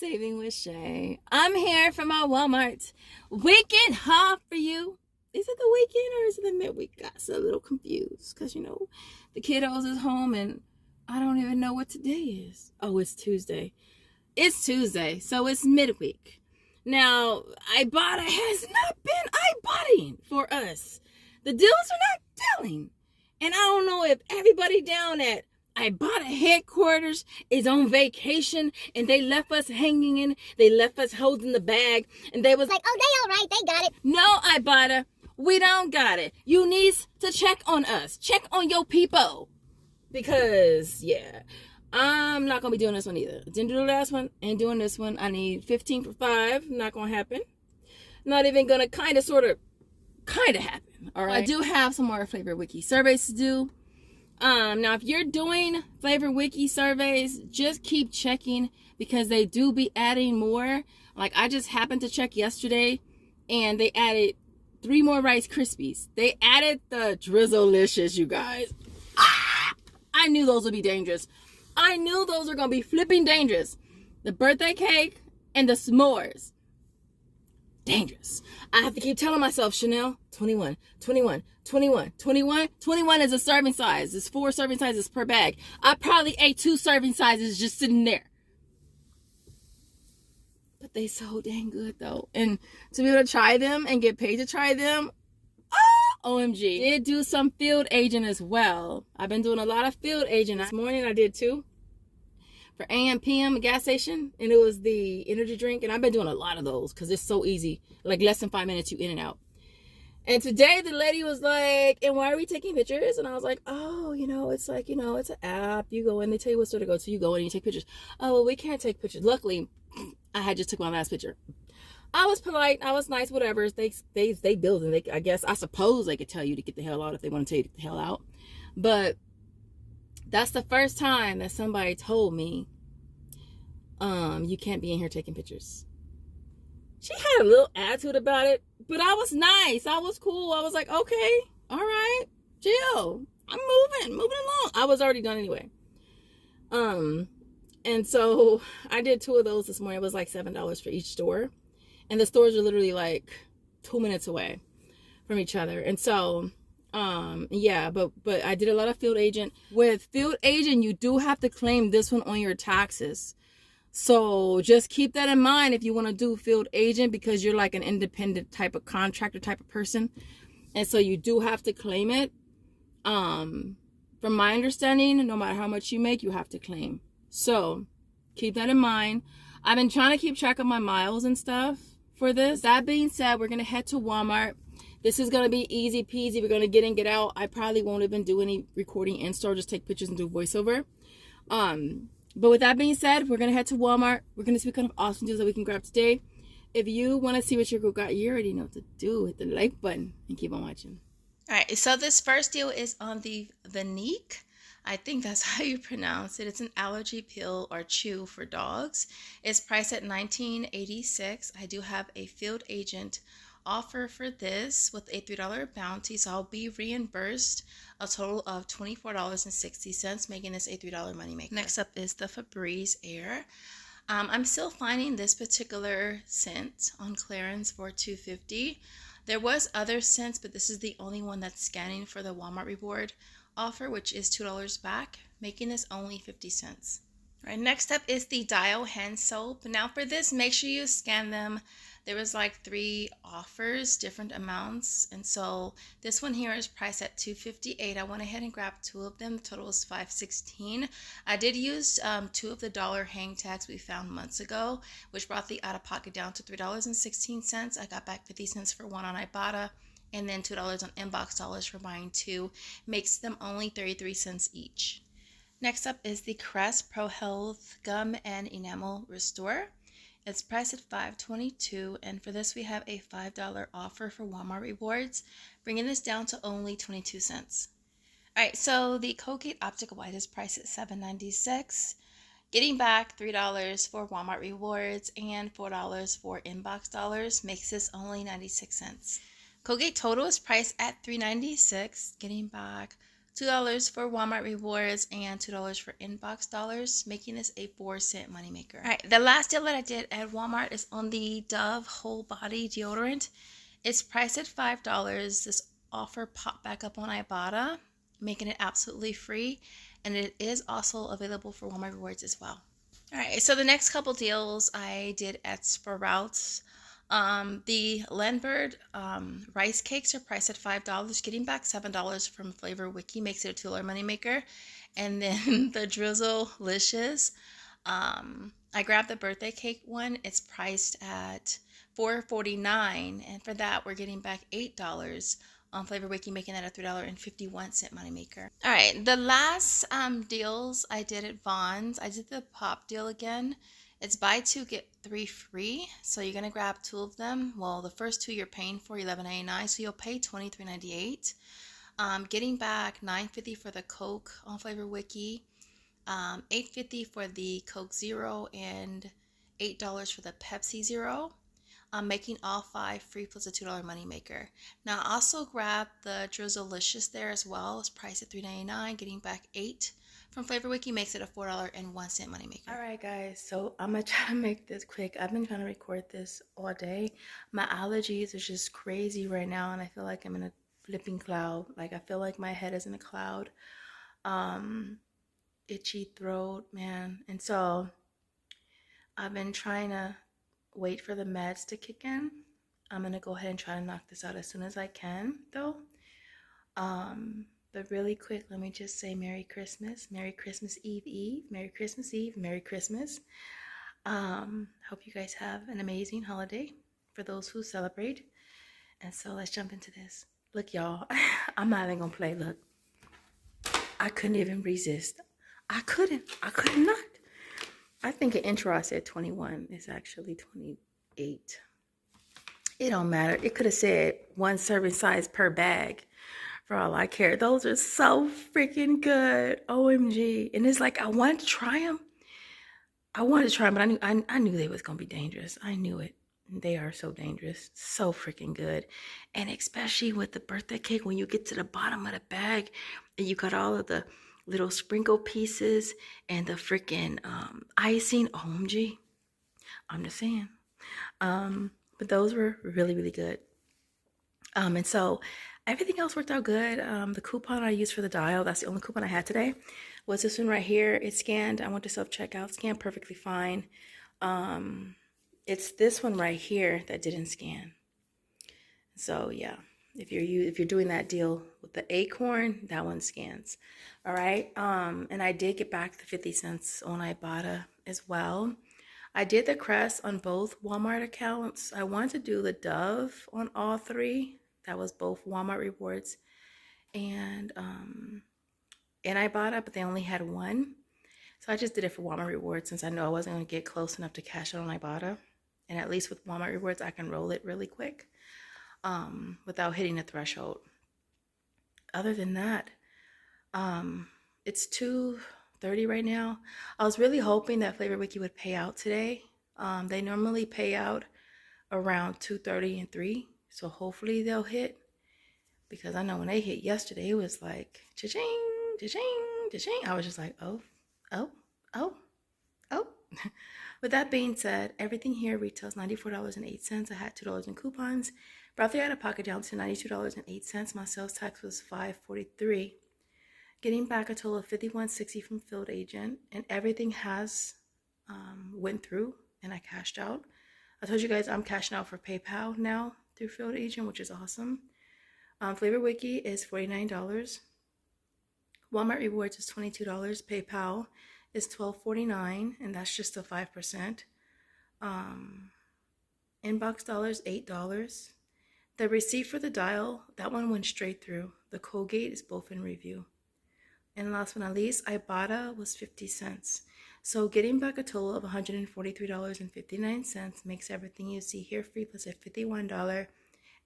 Saving with Shay. I'm here for my Walmart weekend haul for you. Is it the weekend or is it the midweek? Got so a little confused because, you know, the kiddos is home and I don't even know what today is. Oh, it's Tuesday. It's Tuesday, so it's midweek. Now, Ibotta has not been Ibotting for us. The deals are not dealing. And I don't know if everybody down at Ibotta headquarters is on vacation and they left us hanging in, they left us holding the bag, and they was like, oh, they all right, they got it. No, Ibotta, we don't got it. You need to check on us. Check on your people. Because, yeah, I'm not going to be doing this one either. Didn't do the last one, ain't doing this one. I need 15 for 5. Not going to happen. Not even going to kind of happen. All right. I do have some more Flavor Wiki surveys to do. Now, if you're doing Flavor Wiki surveys, just keep checking because they do be adding more. Like, I just happened to check yesterday, and they added 3 more Rice Krispies. They added the Drizzlicious, you guys. I knew those would be dangerous. I knew those were going to be flipping dangerous. The birthday cake and the s'mores. Dangerous. I have to keep telling myself, Chanel, 21, 21, 21, 21. 21 is a serving size. It's 4 serving sizes per bag. I probably ate 2 serving sizes just sitting there. But they so dang good, though. And to be able to try them and get paid to try them, OMG. Did do some field agent as well. I've been doing a lot of field agent. This morning I did 2 for AM, PM, gas station, and it was the energy drink, and I've been doing a lot of those because it's so easy, like less than 5 minutes you in and out. And today the lady was like, and why are we taking pictures? And I was like, oh, you know, it's like, you know, it's an app. You go in, they tell you what store to go to, you go in and you take pictures. Oh, well, we can't take pictures. Luckily, I had just took my last picture. I was polite, I was nice, whatever. They build, and I suppose they could tell you to get the hell out if they want to tell you to get the hell out. But that's the first time that somebody told me, you can't be in here taking pictures. She had a little attitude about it, but I was nice. I was cool. I was like, okay, all right, chill. I'm moving along. I was already done anyway. And so I did 2 of those this morning. It was like $7 for each store. And the stores are literally like 2 minutes away from each other. And so, yeah, but I did a lot of field agent. With field agent, you do have to claim this one on your taxes. So just keep that in mind if you want to do field agent, because you're like an independent type of contractor type of person. And so you do have to claim it. From my understanding, no matter how much you make, you have to claim. So keep that in mind. I've been trying to keep track of my miles and stuff for this. That being said, we're going to head to Walmart. This is going to be easy peasy. We're going to get in, get out. I probably won't even do any recording in store, just take pictures and do voiceover. But with that being said, we're going to head to Walmart. We're going to see what kind of awesome deals that we can grab today. If you want to see what your girl got, you already know what to do. Hit the like button and keep on watching. All right, so this first deal is on the Vanique. I think that's how you pronounce it. It's an allergy pill or chew for dogs. It's priced at $19.86. I do have a field agent offer for this with a $3 bounty, so I'll be reimbursed a total of $24.60, making this a $3 moneymaker. Next up is the Febreze Air. I'm still finding this particular scent on clearance for $2.50. There was other scents, but this is the only one that's scanning for the Walmart reward offer, which is $2 back, making this only 50 cents. All right, next up is the Dial hand soap. Now for this, make sure you scan them. There was like 3 offers, different amounts, and so this one here is priced at $2.58. I went ahead and grabbed 2 of them. The total is $5.16. I did use 2 of the dollar hang tags we found months ago, which brought the out-of-pocket down to $3.16. I got back 50 cents for 1 on Ibotta, and then $2 on inbox dollars for buying 2. Makes them only 33 cents each. Next up is the Crest Pro Health Gum and Enamel Restore. It's priced at $5.22, and for this we have a $5 offer for Walmart rewards, bringing this down to only 22 cents. All right, so the Colgate Optic White is priced at $7.96, getting back $3 for Walmart rewards and $4 for inbox dollars, makes this only 96 cents. Colgate Total is priced at $3.96, getting back $2 for Walmart rewards, and $2 for inbox dollars, making this a 4-cent moneymaker. All right, the last deal that I did at Walmart is on the Dove Whole Body Deodorant. It's priced at $5. This offer popped back up on Ibotta, making it absolutely free, and it is also available for Walmart rewards as well. All right, so the next couple deals I did at Sprouts. The Landbird rice cakes are priced at $5, getting back $7 from Flavor Wiki makes it a $2 moneymaker. And then the Drizzle-licious, I grabbed the birthday cake one. It's priced at $4.49, and for that we're getting back $8 on Flavor Wiki, making that a $3.51 moneymaker. All right, the last deals I did at Vons, I did the pop deal again. It's buy 2 get 3 free, so you're gonna grab 2 of them. Well, the first 2 you're paying for $11.99, so you'll pay $23.98. Getting back $9.50 for the Coke on Flavor Wiki, $8.50 for the Coke Zero, and $8 for the Pepsi Zero. Making all 5 free plus a $2 moneymaker. Now I also grabbed the Drizzle-licious there as well. It's priced at $3.99, getting back $8 from Flavor Wiki makes it a $4.01 moneymaker. All right, guys, so I'm gonna try to make this quick. I've been trying to record this all day. My allergies are just crazy right now, and I feel like I'm in a flipping cloud. Like I feel like my head is in a cloud. Itchy throat, man, and so I've been trying to wait for the meds to kick in. I'm gonna go ahead and try to knock this out as soon as I can, though. But really quick, let me just say Merry Christmas Eve, Merry Christmas Eve, Merry Christmas. Hope you guys have an amazing holiday for those who celebrate. And so let's jump into this. Look, y'all, I'm not even gonna play. Look, I couldn't even resist. I could not. I think an intro I said 21 is actually 28. It don't matter. It could have said 1 serving size per bag. For all I care. Those are so freaking good. OMG. And it's like I wanted to try them. But I knew they was gonna be dangerous. I knew it. They are so dangerous. So freaking good. And especially with the birthday cake, when you get to the bottom of the bag and you got all of the little sprinkle pieces and the freaking icing. OMG. I'm just saying. But those were really, really good. And so everything else worked out good. The coupon I used for the dial, that's the only coupon I had today, was this one right here. It scanned. I went to self-checkout, scanned perfectly fine. It's this one right here that didn't scan. So yeah, if you're doing that deal with the Acorn, that one scans. All right. And I did get back the 50 cents on Ibotta as well. I did the Crest on both Walmart accounts. I wanted to do the Dove on all 3. That was both Walmart rewards and Ibotta, but they only had 1. So I just did it for Walmart rewards since I know I wasn't going to get close enough to cash out on Ibotta. And at least with Walmart rewards, I can roll it really quick without hitting the threshold. Other than that, it's 2:30 right now. I was really hoping that Flavor Wiki would pay out today. They normally pay out around 2:30 and 3. So hopefully they'll hit, because I know when they hit yesterday, it was like cha-ching, cha-ching, cha-ching. I was just like, oh. With that being said, everything here retails $94.08. I had $2 in coupons. Brought the out-of-pocket down to $92.08. My sales tax was $5.43. Getting back a total of $51.60 from Field Agent, and everything has went through, and I cashed out. I told you guys I'm cashing out for PayPal now through Field Agent, which is awesome. Flavor Wiki is $49. Walmart Rewards is $22. PayPal is $12.49, and that's just the 5%. Inbox dollars, $8. The receipt for the dial, that one went straight through. The Colgate is both in review. And last but not least, Ibotta was 50 cents. So getting back a total of $143.59 makes everything you see here free plus a $51.51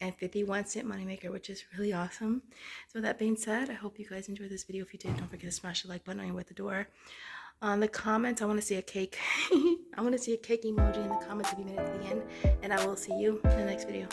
moneymaker, which is really awesome. So with that being said, I hope you guys enjoyed this video. If you did, don't forget to smash the like button on your way at the door. On the comments, I want to see a cake. I want to see a cake emoji in the comments if you made it to the end. And I will see you in the next video.